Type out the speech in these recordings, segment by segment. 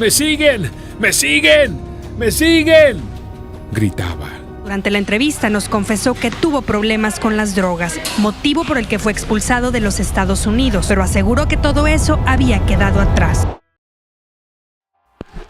¡Me siguen! ¡Me siguen! ¡Me siguen!, gritaba. Durante la entrevista nos confesó que tuvo problemas con las drogas, motivo por el que fue expulsado de los Estados Unidos, pero aseguró que todo eso había quedado atrás.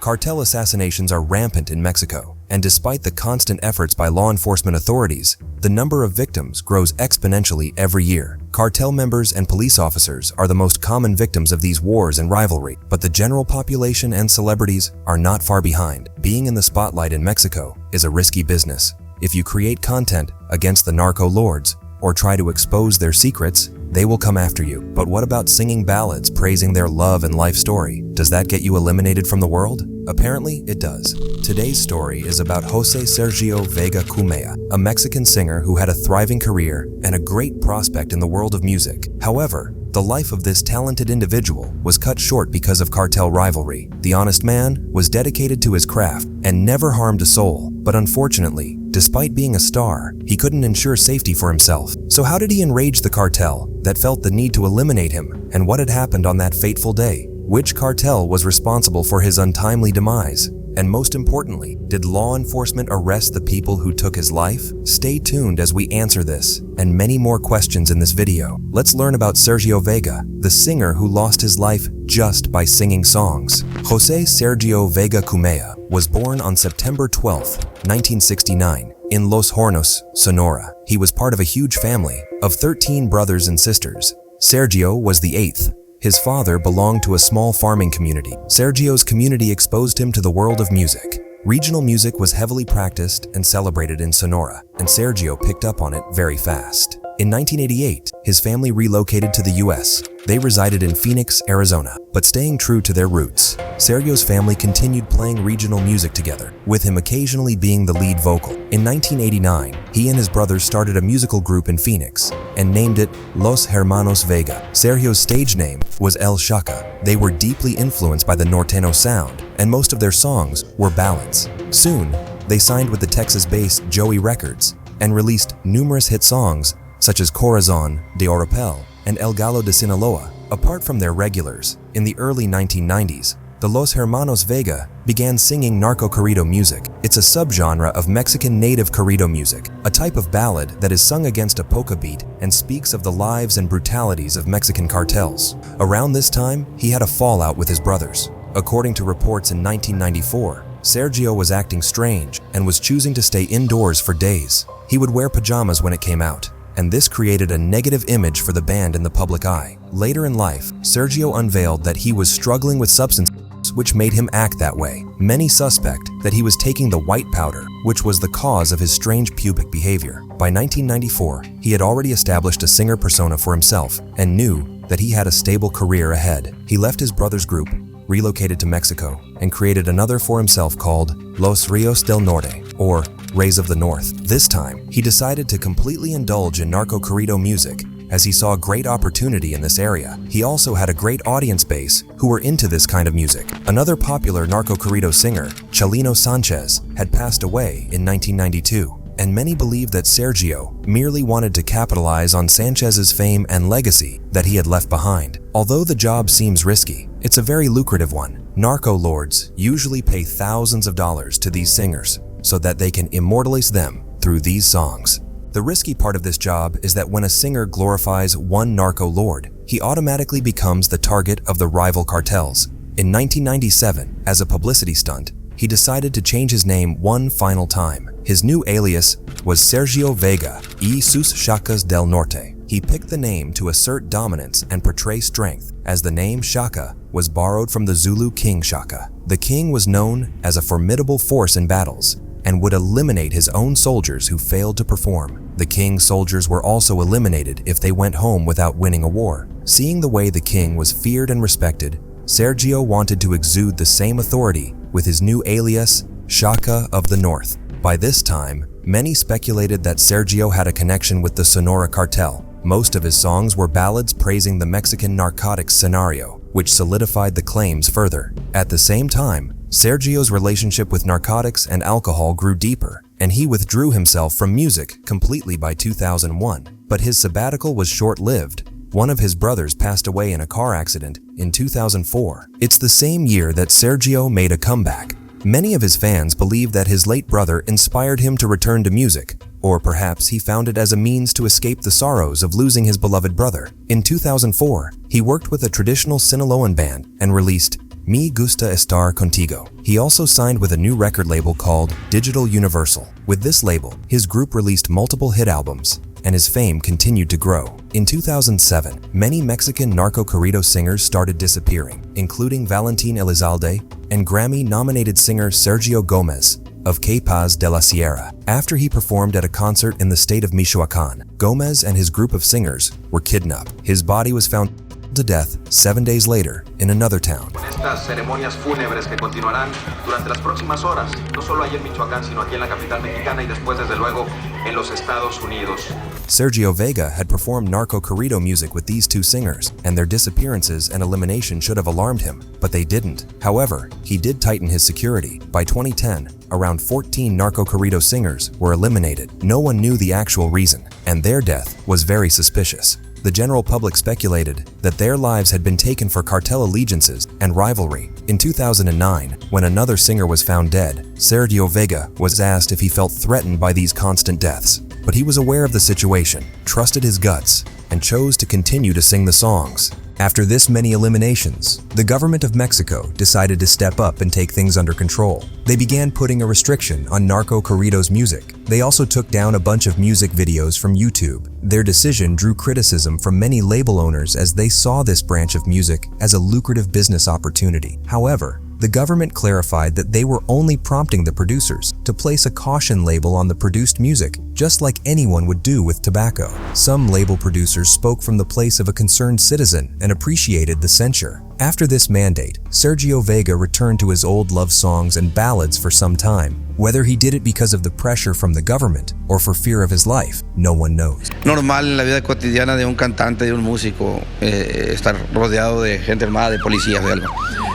Cartel assassinations are rampant in Mexico, and despite the constant efforts by law enforcement authorities, the number of victims grows exponentially every year. Cartel members and police officers are the most common victims of these wars and rivalry, but the general population and celebrities are not far behind. Being in the spotlight in Mexico is a risky business. If you create content against the narco lords or try to expose their secrets, they will come after you. But what about singing ballads praising their love and life story? Does that get you eliminated from the world? Apparently, it does. Today's story is about Jose Sergio Vega Cumea, a Mexican singer who had a thriving career and a great prospect in the world of music. However, the life of this talented individual was cut short because of cartel rivalry. The honest man was dedicated to his craft and never harmed a soul, but unfortunately, despite being a star, he couldn't ensure safety for himself. So how did he enrage the cartel that felt the need to eliminate him, and what had happened on that fateful day? Which cartel was responsible for his untimely demise? And most importantly, did law enforcement arrest the people who took his life? Stay tuned as we answer this and many more questions in this video. Let's learn about Sergio Vega, the singer who lost his life just by singing songs. Jose Sergio Vega Cumea was born on September 12, 1969, in Los Hornos, Sonora. He was part of a huge family of 13 brothers and sisters. Sergio was the eighth. His father belonged to a small farming community. Sergio's community exposed him to the world of music. Regional music was heavily practiced and celebrated in Sonora, and Sergio picked up on it very fast. In 1988, his family relocated to the US. They resided in Phoenix, Arizona, but staying true to their roots. Sergio's family continued playing regional music together, with him occasionally being the lead vocal. In 1989, he and his brothers started a musical group in Phoenix and named it Los Hermanos Vega. Sergio's stage name was El Shaka. They were deeply influenced by the norteño sound, and most of their songs were ballads. Soon, they signed with the Texas-based Joey Records and released numerous hit songs such as Corazon de Oropel and El Gallo de Sinaloa. Apart from their regulars, in the early 1990s, the Los Hermanos Vega began singing narco corrido music. It's a subgenre of Mexican native corrido music, a type of ballad that is sung against a polka beat and speaks of the lives and brutalities of Mexican cartels. Around this time, he had a fallout with his brothers. According to reports in 1994, Sergio was acting strange and was choosing to stay indoors for days. He would wear pajamas when it came out, and this created a negative image for the band in the public eye. Later in life, Sergio unveiled that he was struggling with substances which made him act that way. Many suspect that he was taking the white powder, which was the cause of his strange pubic behavior. By 1994, he had already established a singer persona for himself and knew that he had a stable career ahead. He left his brother's group, relocated to Mexico, and created another for himself called Los Rios del Norte, or Rays of the North. This time, he decided to completely indulge in narco corrido music as he saw a great opportunity in this area. He also had a great audience base who were into this kind of music. Another popular narco corrido singer, Chalino Sanchez, had passed away in 1992, and many believe that Sergio merely wanted to capitalize on Sanchez's fame and legacy that he had left behind. Although the job seems risky, it's a very lucrative one. Narco lords usually pay thousands of dollars to these singers so that they can immortalize them through these songs. The risky part of this job is that when a singer glorifies one narco lord, he automatically becomes the target of the rival cartels. In 1997, as a publicity stunt, he decided to change his name one final time. His new alias was Sergio Vega y sus Chacas del Norte. He picked the name to assert dominance and portray strength, as the name Shaka was borrowed from the Zulu king Shaka. The king was known as a formidable force in battles and would eliminate his own soldiers who failed to perform. The king's soldiers were also eliminated if they went home without winning a war. Seeing the way the king was feared and respected, Sergio wanted to exude the same authority with his new alias, Shaka of the North. By this time, many speculated that Sergio had a connection with the Sonora cartel. Most of his songs were ballads praising the Mexican narcotics scenario, which solidified the claims further. At the same time, Sergio's relationship with narcotics and alcohol grew deeper, and he withdrew himself from music completely by 2001. But his sabbatical was short-lived, one of his brothers passed away in a car accident in 2004. It's the same year that Sergio made a comeback. Many of his fans believe that his late brother inspired him to return to music, or perhaps he found it as a means to escape the sorrows of losing his beloved brother. In 2004, he worked with a traditional Sinaloan band and released Me Gusta Estar Contigo. He also signed with a new record label called Digital Universal. With this label, his group released multiple hit albums, and his fame continued to grow. In 2007, many Mexican narco-corrido singers started disappearing, including Valentin Elizalde and Grammy-nominated singer Sergio Gomez of Capaz de la Sierra. After he performed at a concert in the state of Michoacán, Gomez and his group of singers were kidnapped. His body was found to death 7 days later in another town. Estas ceremonias fúnebres que continuarán durante las próximas horas, no solo allí en Michoacán, sino aquí en la capital mexicana y después, desde luego, en los Estados Unidos. Sergio Vega had performed narco-corrido music with these two singers, and their disappearances and elimination should have alarmed him, but they didn't. However, he did tighten his security. By 2010, around 14 narco-corrido singers were eliminated. No one knew the actual reason, and their death was very suspicious. The general public speculated that their lives had been taken for cartel allegiances and rivalry. In 2009, when another singer was found dead, Sergio Vega was asked if he felt threatened by these constant deaths. But he was aware of the situation, trusted his guts, and chose to continue to sing the songs. After this many eliminations, the government of Mexico decided to step up and take things under control. They began putting a restriction on narco-corridos music. They also took down a bunch of music videos from YouTube. Their decision drew criticism from many label owners as they saw this branch of music as a lucrative business opportunity. However, the government clarified that they were only prompting the producers to place a caution label on the produced music, just like anyone would do with tobacco. Some label producers spoke from the place of a concerned citizen and appreciated the censure. After this mandate, Sergio Vega returned to his old love songs and ballads for some time. Whether he did it because of the pressure from the government or for fear of his life, no one knows. Normal en la vida cotidiana de un cantante, de un músico, estar rodeado de gente armada, de policías, de algo.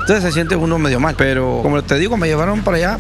Entonces se siente uno medio mal, pero como te digo, me llevaron para allá.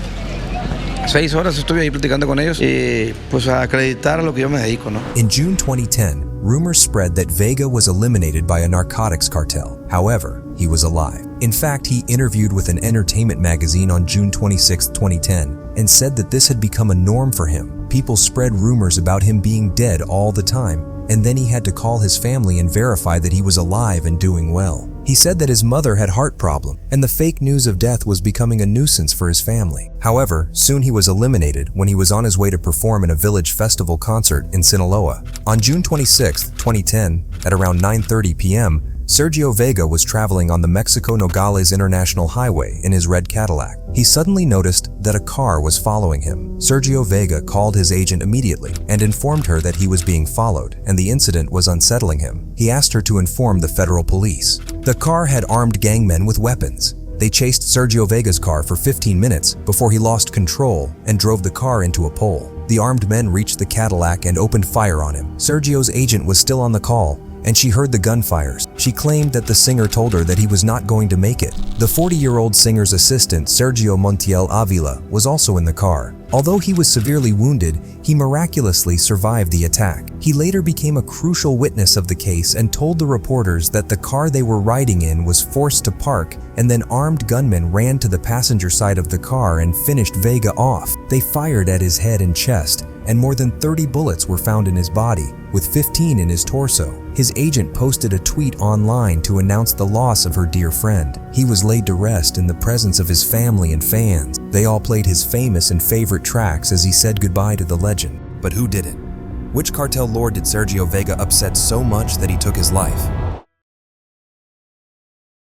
6 horas estuve ahí platicando con ellos y pues a acreditar a lo que yo me dedico, ¿no? In June 2010, rumors spread that Vega was eliminated by a narcotics cartel. However, he was alive. In fact, he interviewed with an entertainment magazine on June 26, 2010, and said that this had become a norm for him. People spread rumors about him being dead all the time, and then he had to call his family and verify that he was alive and doing well. He said that his mother had heart problem, and the fake news of death was becoming a nuisance for his family. However, soon he was eliminated when he was on his way to perform in a village festival concert in Sinaloa. On June 26, 2010, at around 9:30 p.m., Sergio Vega was traveling on the Mexico-Nogales International Highway in his red Cadillac. He suddenly noticed that a car was following him. Sergio Vega called his agent immediately and informed her that he was being followed and the incident was unsettling him. He asked her to inform the federal police. The car had armed gangmen with weapons. They chased Sergio Vega's car for 15 minutes before he lost control and drove the car into a pole. The armed men reached the Cadillac and opened fire on him. Sergio's agent was still on the call, and she heard the gunfires. She claimed that the singer told her that he was not going to make it. The 40-year-old singer's assistant, Sergio Montiel Avila, was also in the car. Although he was severely wounded, he miraculously survived the attack. He later became a crucial witness of the case and told the reporters that the car they were riding in was forced to park, and then armed gunmen ran to the passenger side of the car and finished Vega off. They fired at his head and chest, and more than 30 bullets were found in his body, with 15 in his torso. His agent posted a tweet online to announce the loss of her dear friend. He was laid to rest in the presence of his family and fans. They all played his famous and favorite tracks as he said goodbye to the legend. But who did it? Which cartel lord did Sergio Vega upset so much that he took his life?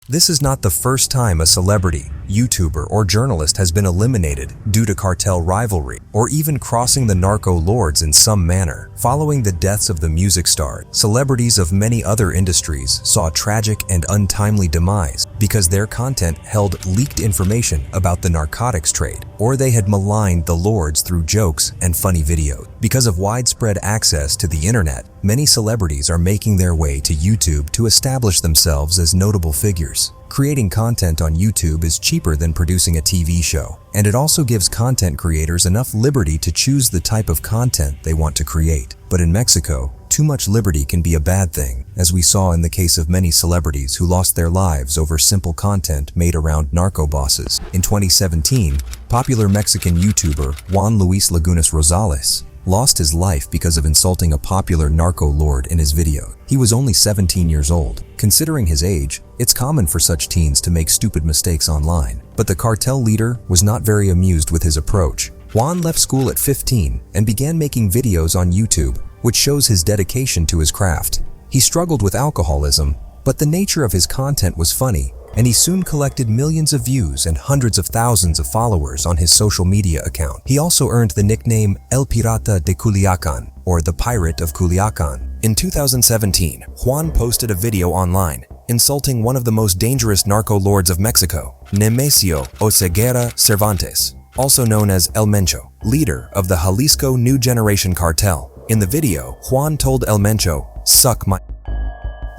This is not the first time a celebrity, YouTuber, or journalist has been eliminated due to cartel rivalry, or even crossing the narco lords in some manner. Following the deaths of the music stars, celebrities of many other industries saw a tragic and untimely demise because their content held leaked information about the narcotics trade, or they had maligned the lords through jokes and funny videos. Because of widespread access to the internet, many celebrities are making their way to YouTube to establish themselves as notable figures. Creating content on YouTube is cheaper than producing a TV show, and it also gives content creators enough liberty to choose the type of content they want to create. But in Mexico, Too much liberty can be a bad thing, as we saw in the case of many celebrities who lost their lives over simple content made around narco bosses. In 2017, popular Mexican YouTuber Juan Luis Lagunas Rosales lost his life because of insulting a popular narco lord in his video. He was only 17 years old. Considering his age, it's common for such teens to make stupid mistakes online. But the cartel leader was not very amused with his approach. Juan left school at 15 and began making videos on YouTube, which shows his dedication to his craft. He struggled with alcoholism, but the nature of his content was funny, and he soon collected millions of views and hundreds of thousands of followers on his social media account. He also earned the nickname El Pirata de Culiacan, or the Pirate of Culiacan. In 2017, Juan posted a video online insulting one of the most dangerous narco lords of Mexico, Nemesio Oseguera Cervantes, also known as El Mencho, leader of the Jalisco New Generation Cartel. In the video, Juan told El Mencho, "Suck my."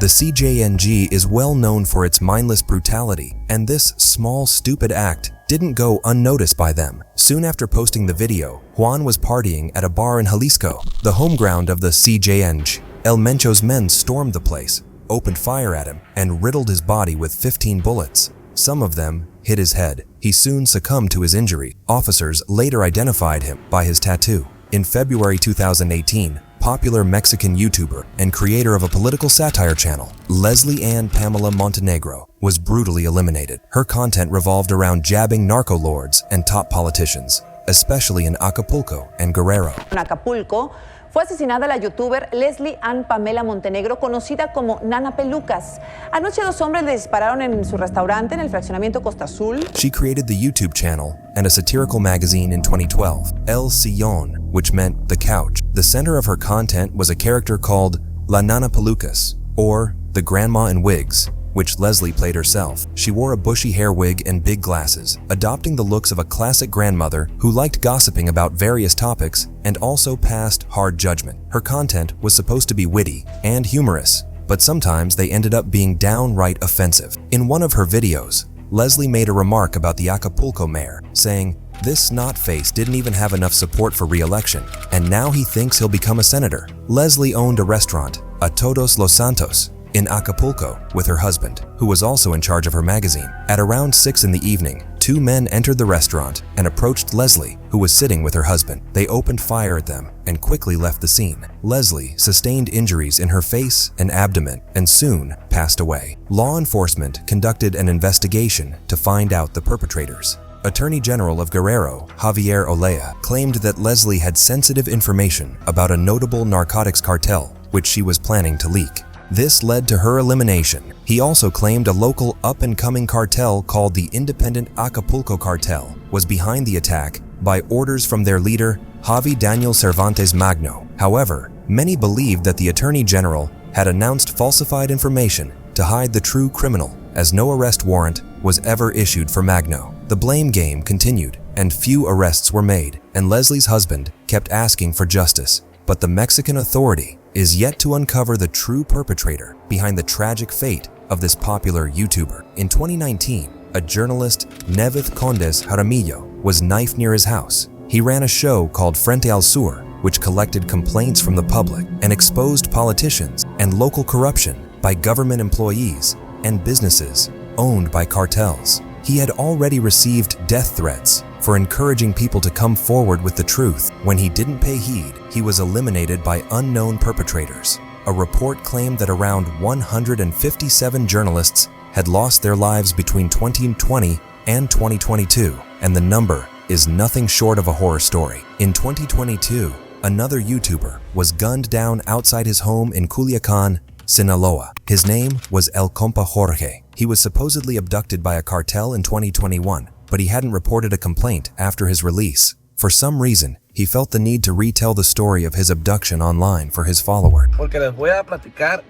The CJNG is well known for its mindless brutality, and this small, stupid act didn't go unnoticed by them. Soon after posting the video, Juan was partying at a bar in Jalisco, the home ground of the CJNG. El Mencho's men stormed the place, opened fire at him, and riddled his body with 15 bullets. Some of them hit his head. He soon succumbed to his injury. Officers later identified him by his tattoo. In February 2018, popular Mexican YouTuber and creator of a political satire channel, Leslie Ann Pamela Montenegro, was brutally eliminated. Her content revolved around jabbing narco lords and top politicians, especially in Acapulco and Guerrero. En Acapulco fue asesinada la youtuber Leslie Ann Pamela Montenegro, conocida como Nana Pelucas. Anoche dos hombres le dispararon en su restaurante en el fraccionamiento Costa Azul. She created the YouTube channel and a satirical magazine in 2012, El Sillón, which meant the couch. The center of her content was a character called La Nana Pelucas, or the Grandma in Wigs, which Leslie played herself. She wore a bushy hair wig and big glasses, adopting the looks of a classic grandmother who liked gossiping about various topics and also passed hard judgment. Her content was supposed to be witty and humorous, but sometimes they ended up being downright offensive. In one of her videos, Leslie made a remark about the Acapulco mayor, saying, "This snot-face didn't even have enough support for re-election, and now he thinks he'll become a senator." Leslie owned a restaurant, a Todos Los Santos, in Acapulco with her husband, who was also in charge of her magazine. At around 6 in the evening, two men entered the restaurant and approached Leslie, who was sitting with her husband. They opened fire at them and quickly left the scene. Leslie sustained injuries in her face and abdomen and soon passed away. Law enforcement conducted an investigation to find out the perpetrators. Attorney General of Guerrero, Javier Olea, claimed that Leslie had sensitive information about a notable narcotics cartel, which she was planning to leak. This led to her elimination. He also claimed a local up-and-coming cartel called the Independent Acapulco Cartel was behind the attack by orders from their leader, Javi Daniel Cervantes Magno. However, many believed that the Attorney General had announced falsified information to hide the true criminal, as no arrest warrant was ever issued for Magno. The blame game continued, and few arrests were made, and Leslie's husband kept asking for justice. But the Mexican Authority is yet to uncover the true perpetrator behind the tragic fate of this popular YouTuber. In 2019, a journalist, Nevith Condes Jaramillo, was knifed near his house. He ran a show called Frente al Sur, which collected complaints from the public and exposed politicians and local corruption by government employees and businesses owned by cartels. He had already received death threats for encouraging people to come forward with the truth. When he didn't pay heed, he was eliminated by unknown perpetrators. A report claimed that around 157 journalists had lost their lives between 2020 and 2022, and the number is nothing short of a horror story. In 2022, another YouTuber was gunned down outside his home in Culiacan, Sinaloa. His name was El Compa Jorge. He was supposedly abducted by a cartel in 2021, but he hadn't reported a complaint after his release. For some reason, he felt the need to retell the story of his abduction online for his followers. Porque les voy a platicar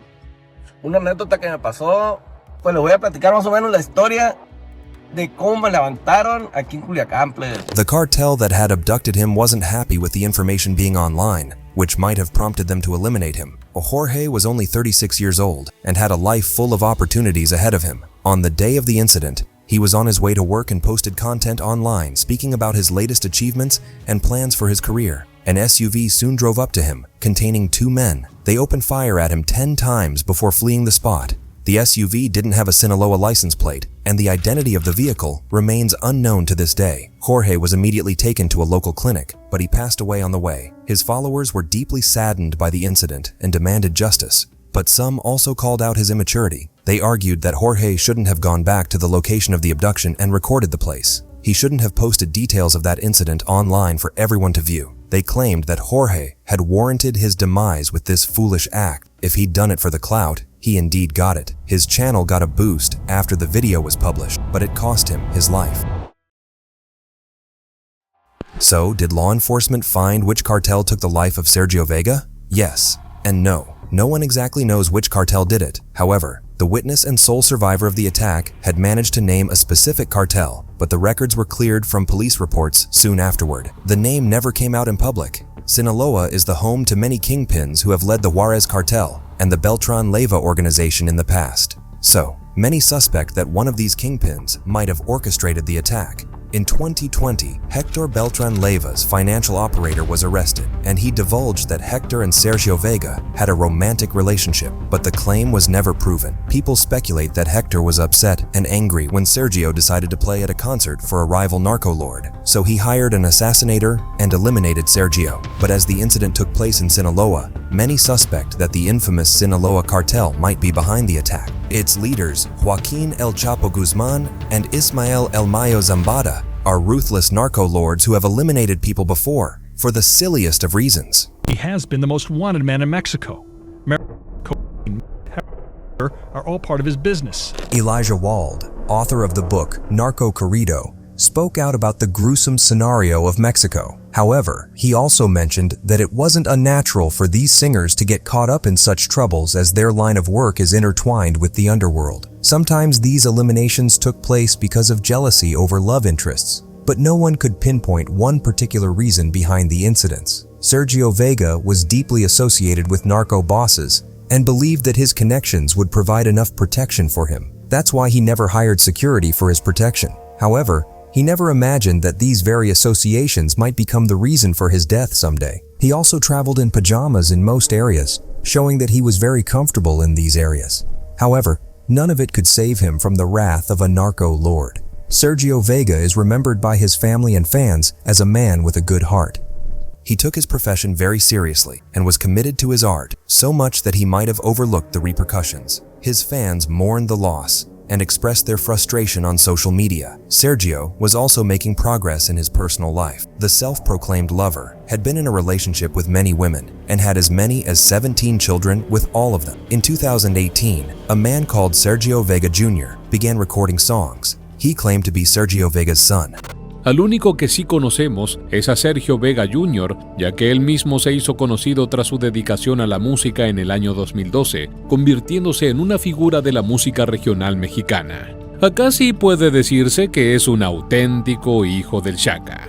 una anécdota que me pasó. Pues les voy a platicar más o menos la historia de cómo me levantaron aquí en Culiacán, plebe. The cartel that had abducted him wasn't happy with the information being online, which might have prompted them to eliminate him. Jorge was only 36 years old and had a life full of opportunities ahead of him. On the day of the incident, He was on his way to work and posted content online speaking about his latest achievements and plans for his career. An SUV soon drove up to him, containing 2 men. They opened fire at him 10 times before fleeing the spot. The SUV didn't have a Sinaloa license plate, and the identity of the vehicle remains unknown to this day. Jorge was immediately taken to a local clinic, but he passed away on the way. His followers were deeply saddened by the incident and demanded justice, but some also called out his immaturity. They argued that Jorge shouldn't have gone back to the location of the abduction and recorded the place. He shouldn't have posted details of that incident online for everyone to view. They claimed that Jorge had warranted his demise with this foolish act. If he'd done it for the clout, he indeed got it. His channel got a boost after the video was published, but it cost him his life. So, did law enforcement find which cartel took the life of Sergio Vega? Yes and no. No one exactly knows which cartel did it. However, the witness and sole survivor of the attack had managed to name a specific cartel, but the records were cleared from police reports soon afterward. The name never came out in public. Sinaloa is the home to many kingpins who have led the Juarez cartel and the Beltran Leyva organization in the past. So, many suspect that one of these kingpins might have orchestrated the attack. In 2020, Hector Beltran Leyva's financial operator was arrested, and he divulged that Hector and Sergio Vega had a romantic relationship, but the claim was never proven. People speculate that Hector was upset and angry when Sergio decided to play at a concert for a rival narco lord, so he hired an assassinator and eliminated Sergio. But as the incident took place in Sinaloa, many suspect that the infamous Sinaloa cartel might be behind the attack. Its leaders, Joaquin El Chapo Guzman and Ismael El Mayo Zambada, are ruthless narco lords who have eliminated people before for the silliest of reasons. He has been the most wanted man in Mexico. Are all part of his business. Elijah Wald, author of the book Narco Corrido, spoke out about the gruesome scenario of Mexico. However, he also mentioned that it wasn't unnatural for these singers to get caught up in such troubles as their line of work is intertwined with the underworld. Sometimes these eliminations took place because of jealousy over love interests, but no one could pinpoint one particular reason behind the incidents. Sergio Vega was deeply associated with narco bosses and believed that his connections would provide enough protection for him. That's why he never hired security for his protection. However, he never imagined that these very associations might become the reason for his death someday. He also traveled in pajamas in most areas, showing that he was very comfortable in these areas. However, none of it could save him from the wrath of a narco lord. Sergio Vega is remembered by his family and fans as a man with a good heart. He took his profession very seriously and was committed to his art, so much that he might have overlooked the repercussions. His fans mourned the loss and expressed their frustration on social media. Sergio was also making progress in his personal life. The self-proclaimed lover had been in a relationship with many women and had as many as 17 children with all of them. In 2018, a man called Sergio Vega Jr. began recording songs. He claimed to be Sergio Vega's son. Al único que sí conocemos es a Sergio Vega Jr., ya que él mismo se hizo conocido tras su dedicación a la música en el año 2012, convirtiéndose en una figura de la música regional mexicana. Acá sí puede decirse que es un auténtico hijo del Chaca.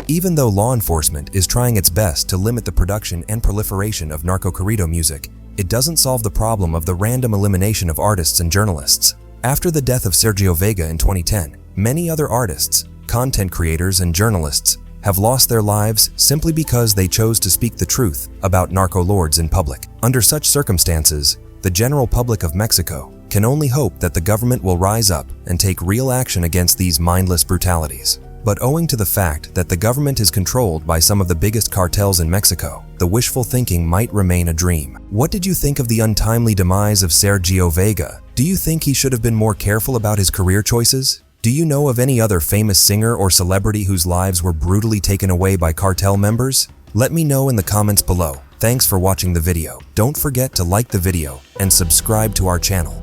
Even though law enforcement is trying its best to limit the production and proliferation of narco corrido music, it doesn't solve the problem of the random elimination of artists and journalists. After the death of Sergio Vega in 2010, many other artists, content creators and journalists have lost their lives simply because they chose to speak the truth about narco lords in public. Under such circumstances, the general public of Mexico can only hope that the government will rise up and take real action against these mindless brutalities. But owing to the fact that the government is controlled by some of the biggest cartels in Mexico, the wishful thinking might remain a dream. What did you think of the untimely demise of Sergio Vega? Do you think he should have been more careful about his career choices? Do you know of any other famous singer or celebrity whose lives were brutally taken away by cartel members? Let me know in the comments below. Thanks for watching the video. Don't forget to like the video and subscribe to our channel.